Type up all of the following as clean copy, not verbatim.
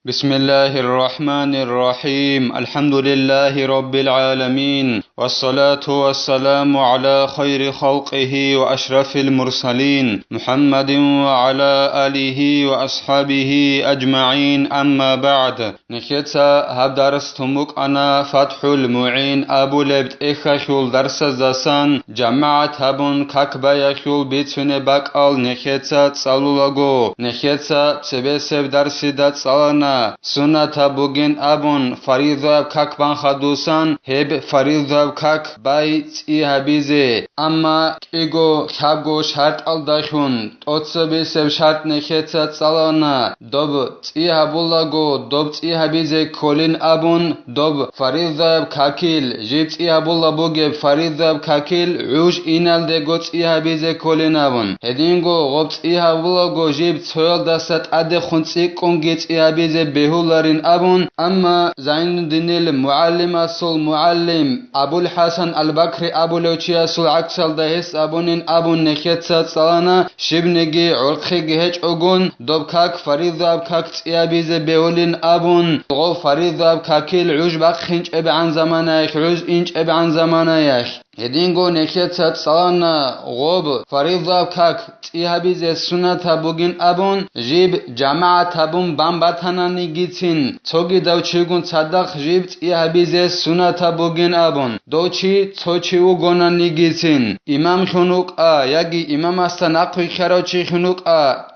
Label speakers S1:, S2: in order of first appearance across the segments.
S1: بسم الله الرحمن الرحيم الحمد لله رب العالمين والصلاة والسلام على خير خلقه وأشرف المرسلين محمد وعلى آله وأصحابه أجمعين أما بعد نخيتsa هب درس تمك أنا فتح المعين أبو لبت إخشول درس زسان جماعة هبون ككبا يخول بيتون بقال نخيتsa تصالولغو نخيتsa تبسب درس دات صالنا سنة بوغين أبون فريضة كاك بان خدوسان هب فريضة كاك بايت إيهابيزي أما إيغو خابغو شرط الداشون توتسبي سب شرط نخيتsa صالنا دوب إيهابولاغو دوب إيهابيزي كولين أبون دوب فريضة كاكيل جيت إيهابولا بوغي فريضة كاكيل عوش إينال ديغوت إيهابيزي كولين أبون هدينغو غوبت إيهابولاغو جيب تسويل داست أدي خنسي كونغيت إيهابيزي بهولارين أبون أما زين الدين المعلم أصل معلم أبو الحسن البكري أبو لوتشي أصل عكسل دهس أبونين أبون نخيتsa صلانا شبنجي عرقي جهج أغون دوب كاك فريضة كاك إيهابيزي بهولين أبون غو فريضة كاكيل عوش بخنج أب عن زمانيخ عوز إنج أب عن زمانيخ هدينغو نخيتsa صلانا غوب فريضة كاك إيهابيزي سنة بوغين أبون جيب جماعة أبون بامباتاناني جيتين توغي دوچيغون صدق جيب إيهابيزي سنة بوغين أبون دوچي توچي وغوناني جيتين إمام خنوك ياگي إمام أستان أقوي خروچي خنوك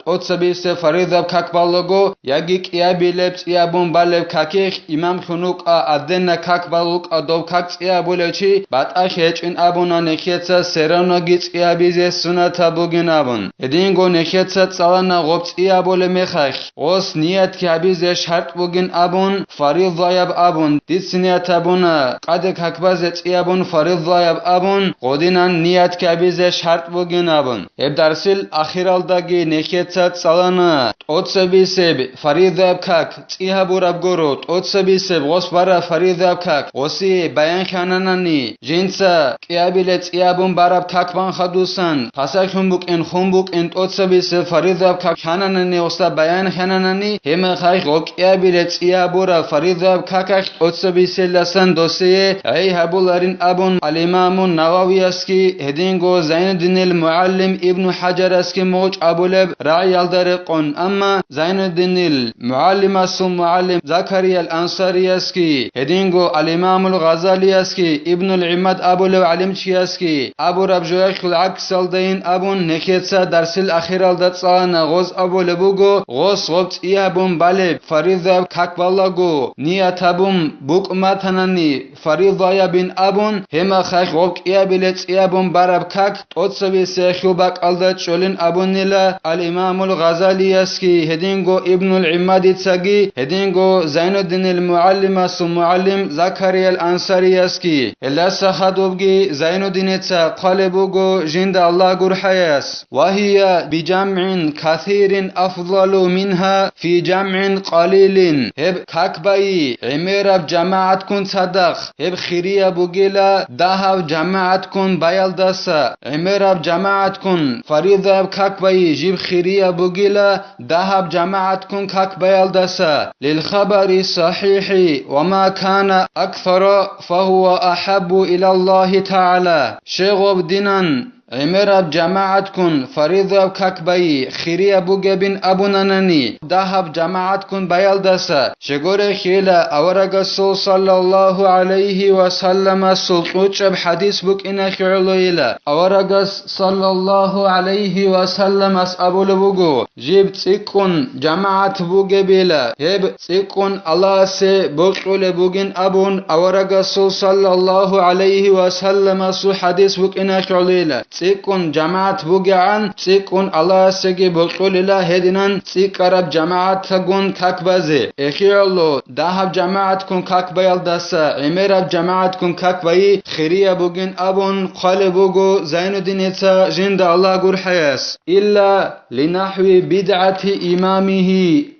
S1: أوتسبيس فريضة كاك بالوغو ياگي إيهابيلبت إيهابون بالب كاكيخ إمام خنوك أدن كاك بالوك أدوب كاك إيهابولوچي بات أخيچ إن أبونا نخيتsa سيرانو جيت إيهابيزي سنة بوغين أبون هدينغو نخيتsa صلانا غوبت إيهابول مخخ غوس نيت كابيزي شرط بوغين أبون فريضة يب أبون ديس نيت أبونا قدك هكبازت إيهابون فريضة يب أبون غودينا نيت كابيزي شرط بوغين أبون هب درسيل أخيرال داگي نخيتsa صلانا أوتسبيسب فريضة كاك إيهابور أبغورو أوتسبيسب غوس برا فريضة كاك غوسي بيان خاناناني جنسا كيابيلت إيهابون براب كاك بان خدوسان خساكم بوك إن خنبوك إن أوتسبيسب فريضة كاك خاناناني غوستا بيان خاناناني هم خايخ غوك إيهابيلت إيهابورا فريضة كاك أوتسبيسب لسان دوسيه أي هبولارين أبون الإمام النووي اسكي هدينغو زين الدين المعلم ابن حجر اسكي موج أبولب رعي الدرقون أما زين الدين المعلم اسم معلم زكريا الأنصاري اسكي هدينغو الإمام الغزالي اسكي ابن العماد أبولو علم اسكي أبو ربجويخ العكس الدين أبون نخيتsa درس الأخير الدت صلانا غوز أبولو بوغو غوز غوبت إيهابون بالب فريضة كاك بالغو نيات أبون بوك ماتناني فريضة يبين أبون هما خاك غوك إيهابيلت إيهابون براب كاك توتسبي سيخو باك الدت شولين أبون نلا الإمام الغزالي اسكي هدينغو ابن العماد تساقي هدينغو زين الدين المعلم اسم معلم زكريا الأنصاري اسكي إلا سخدوبغي زين الدين تسا قالبوغو جند الله قرحياس وهي بجمع كثير أفضل منها في جمع قليل هب كاكباي عميرب جماعت كن صدق هب خيريا بوغيلا دهب جماعت كن بايلدسا عميرب جماعت كن فريضة كاكباي جيب خيريا بوغيلا دهب جماعت كن كاك بايلدسا للخبر الصحيح وما كان أكثر فهو أحب إلى الله تعالى شغب دينان عمرب جماعت كن فريضة كاكباي خيريا بوغبين أبوناناني دهب جماعت كن بايلدسا شغور خيلا أورغسو صلى الله عليه وسلم سلطوچب حديث بوك إنا خيرلويلا أورغس صلى الله عليه وسلم أس أبول بوغو جيب تسيكون جماعت بوغبيلا هب تسيكون الله سي بوغول بوغين أبون أورغسو صلى الله عليه وسلم سو حديث بوك إنا خيرلويلا تسيكون جماعت بوغيان تسيكون الله سيجي بوغوليلا هدينان تسيكارب جماعت تغون كاكبازي اخيالو دهب جماعت كون كاكبايل داسا عميرب جماعت كون كاكباي خيريا بوغين أبون قال بوغو زين الدين جند الله قرحياس إلا لنحو بدعة إمامه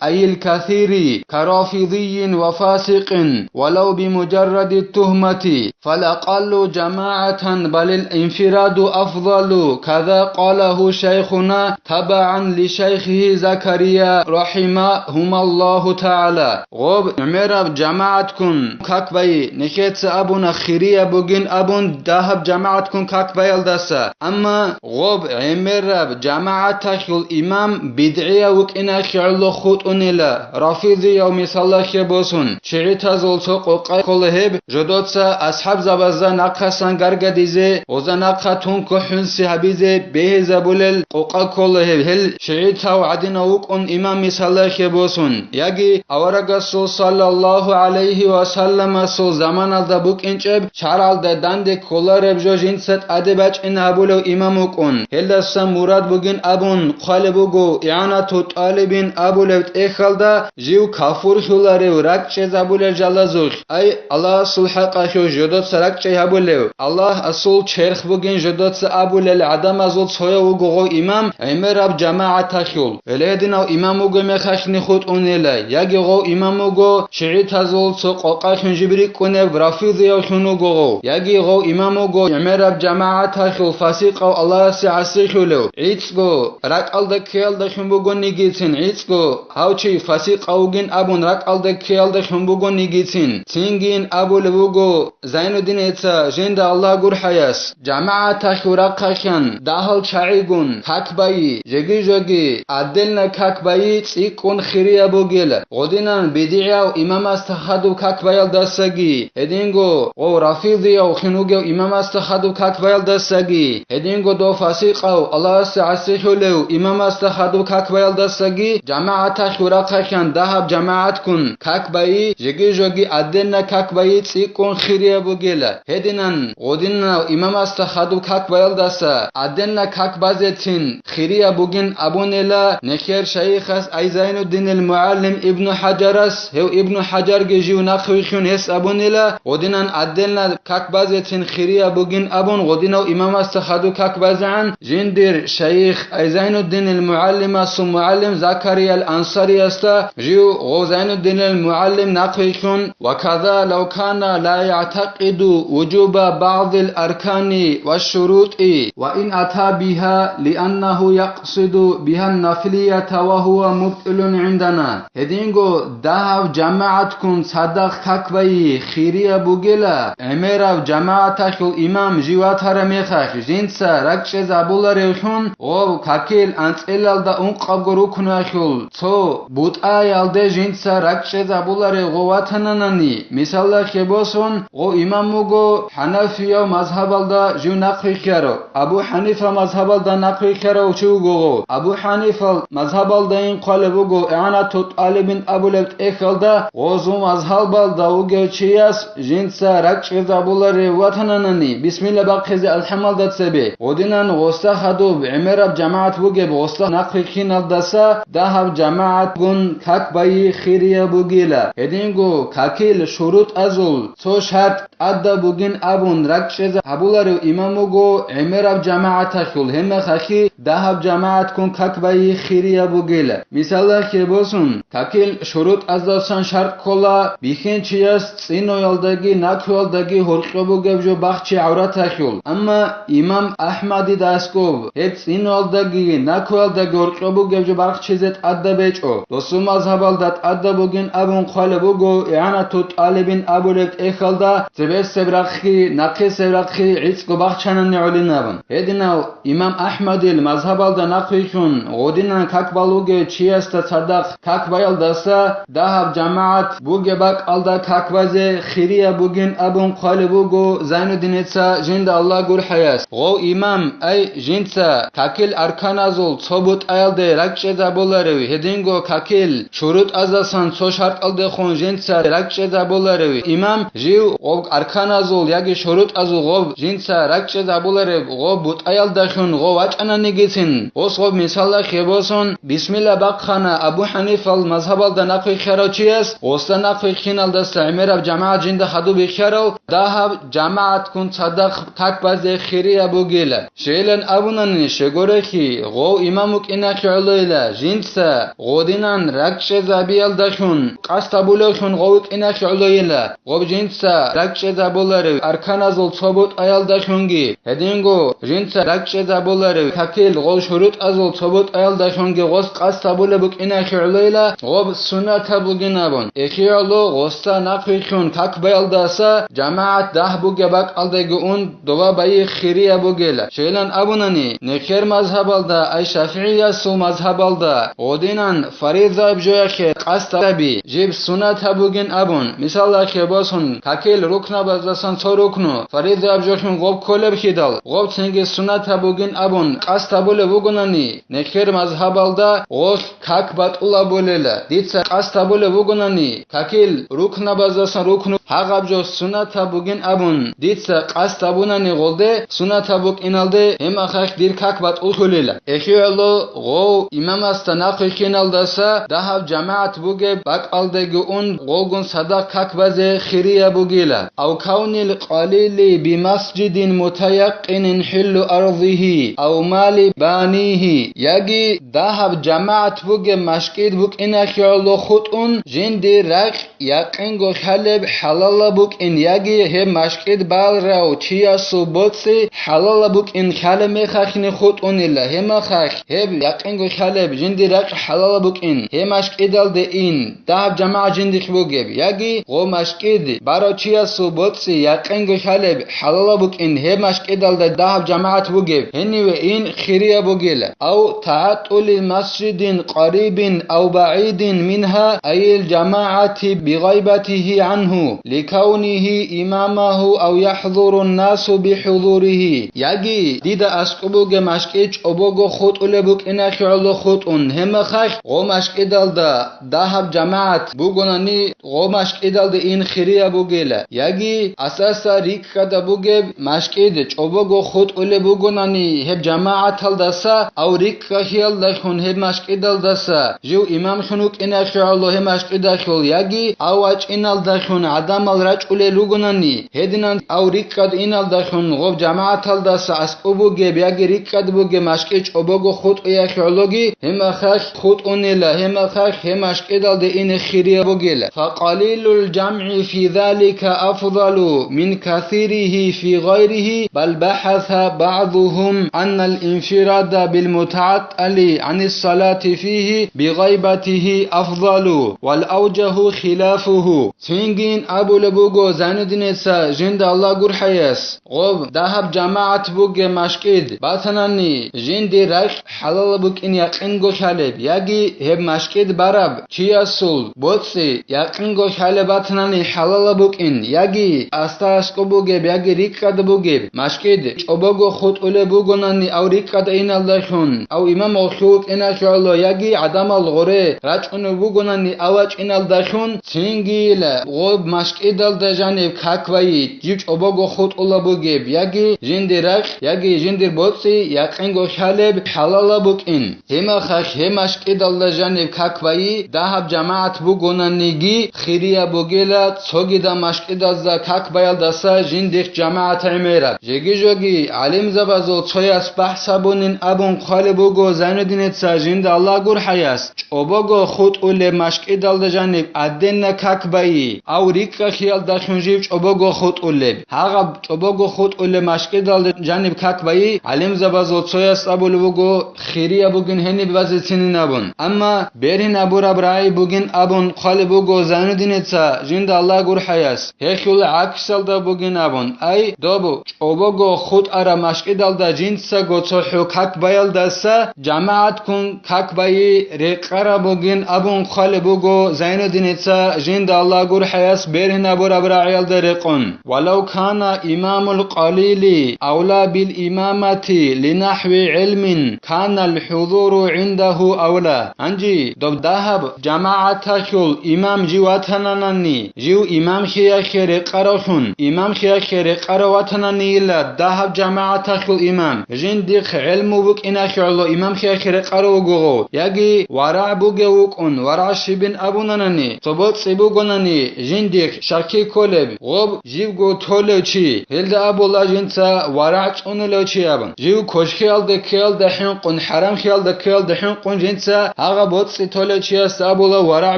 S1: أي الكثير كرافضي وفاسق ولو بمجرد التهمة فالأقل جماعة بل الانفراد أفضل أفضل كذا قاله شيخنا تبعا لشيخه زكريا رحمهم الله تعالى. غوب عمرب جماعت كن كاكبي نكيت أبونا خيرية بوجين أبون دهب جماعت كن كاكبي الدسا. أما غوب عمرب جماعت تخل إمام بدعية وكإنا خيالو خود أنيلا رافضي يوم صلى خبوسون شعيتا زولتو قوقا قولهب جدوتسا أصحاب زبازا ناقصان غرغديزي وزناقا تون كحن سيحبيزي به زبولل قوقا قولهب هل شعيتا وعدنا وكأن إمام صلى خبوسون يجي أورغا صلى الله عليه وسلم سو زمان الدبوك انچب شارال داند كولارب جوجينست أدباج إن أبولو إمامو كون هلسا مراد بوغين أبون قالبوغو إعانة طالبين أبولوت إخالدا جيو كافور خلاريو راكچه زابولو جالازوخ أي الله صلحا قاشو جدوت سراكچه هابولو الله أصول چرخ بوغين جدوت سأبولو العدم أزول صويو وغو إمام عمراب جماعة تخيول وليدنو إماموغو مخاشني خود أونيلا ياگي غو إماموغو شعيت أزول سقوقا خنجبري كونه برافيضيو خنوغو ياگي غو إماموغو عمراب جماعة تخيول فاسيقو الله سيعسيخولو عيتسغو راك ألدا كيالدا خنبوغو نيگيتين عيتسغو هاوچي فاسيقاوغين أبون راك ألدا كيالدا خنبوغو نيگيتين تينگين أبو لبوغو زين الدين إتسا جند الله غور حياس جماعة تخيول راقاخيان داهل چاعيگون كاكباي جگي جگي عدلنا كاكباي تيكون خيريا بوغيلا غدينان بدعيا وإمام استخدو كاكبايل دستگي هدينگو غو رافيضي وخنوغو إمام استخدو كاكبايل دستگي هدينگو دو فاسيقو الله سعسيحولو إمام استخدو كاكبايل دستگي جماعة تخورا قاكيان دهب جماعت كن كاكباي جگي جگي عدلنا كاكباي تيكون خيريا بوغيلا هدينان غدينان إمام استخدو كاكبايل دستا عدلنا كاكبازتين خيريا بوغين أبونيلا نخير شيخس أي زين الدين المعلم ابن حجرس هو ابن حجر جيو نخويخون هس أبونيلا غدينان عدلنا كاكبازتين خيريا بوغين أبون غدينو إمام استخدو كاكبازعن جندير شيخ أي زين الدين المعلم اسم معلم زكريا الأنصاري استا جيو غو زين الدين المعلم نخويخون وكذا لو كان لا يعتقد وجوب بعض الأركان والشروط وإن أتى بها لأنه يقصد بها النفلية وهو مبطل عندنا هدينغو دهب جماعتكم صدق كاكباي خيريا بوغيلا عميرا جماعتكو إمام جيوات هرميخاك جنسا ركش زابولا ريخون غو كاكيل أنتقلال دا أنقابغو ركنواخول تو بوطا يالده جنسا ركش زابولا ريغوات هناناني مثالا خبوسون غو إماموغو حنفيا مذهبال دا جو نقوي كارو أبو حنيفة مذهبال دا نقوي كارو چوغو أبو حنيفة مذهبال دا إن قالبوغو إعانة طالبين أبو لبت إخالدا غوزو مذهبال دا وغو چياس جنسا ركش زابولا ريواتناناني بسم الله باقيزي الحمال دا تسبي غدينان غوستا خدوب عمراب جماعت بوغيب غوستا نقوي كينال داسا دهب جماعت گون كاكباي خيريا بوغيلا هدينغو كاكيل شروط أزول تو شرط أدى بوغين أبون ركش زابولا ريو إماموغو عمراب جماعت خول هم خاكي دهب جماعت كون كاكباي خيريا بوغيلا مثالا كيبوسون كاكيل شروط أزدسان شرط كولا بيخين چياس سينو يالدگي ناكو يالدگي هرقبو گبجو بخشي عورت خول أما إمام أحمدي داسكوب هت سينو يالدگي ناكو يالدگي هرقبو گبجو بخشي زت أدى بيچو دوسو مذهبال دات أدى بوغين أبون قالبوغو إعانة طالبين أبو لك إخالدا تبس سبرخي نقي سبرخي عيسكو بخشانن نعولين أبن هديناو إمام أحمدي المذهبال دا نقويشون غدينان كاكبالوغي چياستا صدق كاكبايل داستا دهب جماعت بوغي باك ألدا كاكبازي خيريا بوغين أبون قالبوغو زين الدين إتسا جند الله غور حياس غو إمام أي جنسا كاكيل أركان أزول صبوت أيال دي ركش زابولاريوي هدينغو كاكيل شروط أزاسان سو شرط ألدي خون جنسا ركش زابولاريوي إمام جيو غو أركان أزول ياگي شروط أزول غو جنسا ركش زابولاريوي غو بوت أيال دخون غو واج أنا نيگيتين غوس غو مثال خيبوسون بسم الله باقخانا أبو حنيفة المذهب دا نقوي خيرو چيس غوستا نقوي خينال دستا عمير جماعة جند خدو بخيرو داها جماعت كون صدق كاكباز خيري أبو گيلا شيلن أبوناني شغورخي غو إماموك إناكي علويلا جنسا غودينان ركش زابيال دخون قاستابولوخون غوك إناكي علويلا غو جنسا ركش زابولاري أركان أزول صبوت أيال دخونگي هدينگو ехиоло жинца ракчезаболаре какил гол шурут азол цобот аялда шонге гос қастабуле букина хиолейла гоб суната бугинабон ехиоло госта нақихун как баялдаса жамаат дах буге бак алдеги он дова баи хирия бугела шелан абунани нехер мазхабалда ай шафия су мазхабалда одинан фариза бжояхе қастаби жиб суната бугин абун мисалла хебасон какил рукна базасан цорукну фариза бжохун гоб колеб хидал гоб ценге суната бугин абун қастабуле бугунани нехер мазхабалда гос как батула болела дица қастабуле бугунани какил рукна базасан рукну хагабжо суната бугин абун дица қастабунани голде суната бук иналде эмахах дир как батул холела эхиоло го имам астанақ хиналдаса дахав жамаат буге бак алдеги он голгун садақ как базе хирия бугила ау каунил қалили бимасджидин мутаяққинин хиллу арضихи ау мали банихи яги дахав жамаат буге машкид бук инахиоло хутун жинди рaq яқинго халеб халала бук ин яги he mashkid bal rao chia subotsi halala buk in khale me khakhni khut onilla he ma khakh he yaqingo khale jindi raq halala buk in he mashkid al de in dab jamaa jindi khbogeb yagi go mashkid baro chia subotsi yaqingo khale halala buk in he mashkid al de dab jamaat bogeb heniwe in khiriya bogela aw ta'atul masjidin qaribin aw ba'idin minha ay al jamaati bi ghaibatihi anhu likawnihi imamahu aw yahdhuru an-nasu bihudurihi yagi dida asqubuge mashqich obogo khutulebuk inakhulu khutun hema khakh go mashqidalda dahab jamaat bugonani go mashqidalda in khiriya bugela yagi asasa rikkada buge mashqid obogo khutulebugonani heb jamaat haldasa aw rikka hialda khun heb mashqidaldasa ju imam khunuk inakhulu he mashqidakhul yagi awach inalda khun adam al rajule lugonani hedinan aw rikkad inalda khun gob jamaat haldasa asqubu ge yagi rikkad buge mashqich obogo khut yakhologi hema khakh khut onela hema khakh he mashqidalda in khiriya bugela faqalilul jam'i fi dhalika afdalu min kathirihi fi ghayrihi bal bahatha ba'dhum anna al-infirada bil muta'attali 'an as-salati fihi bi ghaibatihi afdalu wal awjahu khilafuhu singin abul bugo zanudinetsa jinda Allah gur hayas gob dahab jamaat buge mashqid batanani jindi raq halal buk in yaqin go khaleb yagi heb mashqid barab chiasul botsi yaqin go khale batanani halal buk in yagi astas ko buge yagi rikkad buge mashqid obogo khut ule bugonani aw rikkad inallah khun aw imam khut inashallah yagi adam al gore rachun bugonani awach inallah khun singila gob mashqid al dajani khakvai jich obogo khut ula buge yagi jindi raq yagi jindir botsi yaqin go khaleb halal buk in hema khakh he mashqid al dajani khakvai dahab jamaat bugonani gi khiriya bugela tsogida mashqid az khakbayal dasa jindik jamaat emera jegi jogi alim zabazo tsoyas bahsabunin abun khalibu go zanudin tsajind Allah gur hayas obogo khut ule mashqid al dajani adenna khakbai aw rikka khiyal da khunjib obogo khut ule haga obogo khut ule mashqid al dajani khakbai alim zabazo tsoyas abulu go khiriya bugin heni bazitinin abun amma berin abura brai bugin abun khalibu go zanudin tsajind Allah gur hayas hekul aksal da bugin abun ay dobu obogo khut ara mashqid al da jinsa go tsohu khakbayal dasa jamaat kun khakbai reqara bugin abun khalibu go zanudin tsajind Allah gur hayas berin abura brai al da reqon walau kana imamul qalili awla bil imamati linahwi ilmin kana al huduru indahu awla anji dob dahab jamaatashul imam jiwatanani jiu imam khiya khere qarashun imam khiya khere qarawatanani ila dahab jamaatashul imam jindi ilmu buk inashullo imam khiya khere qarogo yagi wara buge ukun wara shibin abunanani tobot sibugonani jindi shaki koleb gob jivgo tolechi hilda abulla jinsa wara chunlochi aban jiu koshkhal de kel de hinqun haram khal de kel de hinqun jinsa haga bot tolechi asabulla wara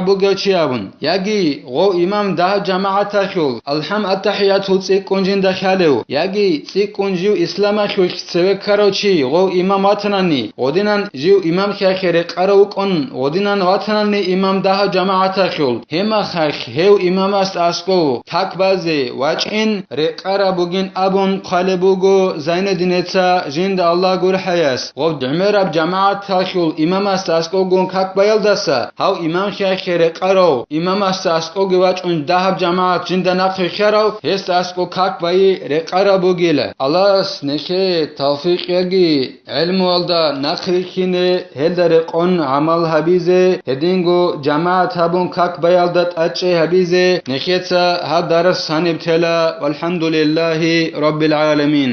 S1: buge chi abun yagi go imam da jamaatashul alham attahiyatu tsikun jinda khalew yagi tsikun jiu islama khulkseve karochi go imam atnani odinan jiu imam khakhere qara uqon odinan watnani imam daha jamaata khul hema khakh heu imamas asko takbaze wachin re qara bugin abun qalebugo zainedinetsa jinda allah gur hayas go dmerab jamaata khul imamas asko gon khak bayaldasa hau imam khakhere qaro imamas asko ge wachun daha jamaat jinda naqh kharo hes asko khak bayi re qara bugile allahs nekhe tawfiq yagi ilmu alda naqrikhine heldare qon amal habize hedingo jamaat habun khak bayaldat ache habize nekhetsa hadar sanibtela walhamdulillahi rabbil alamin.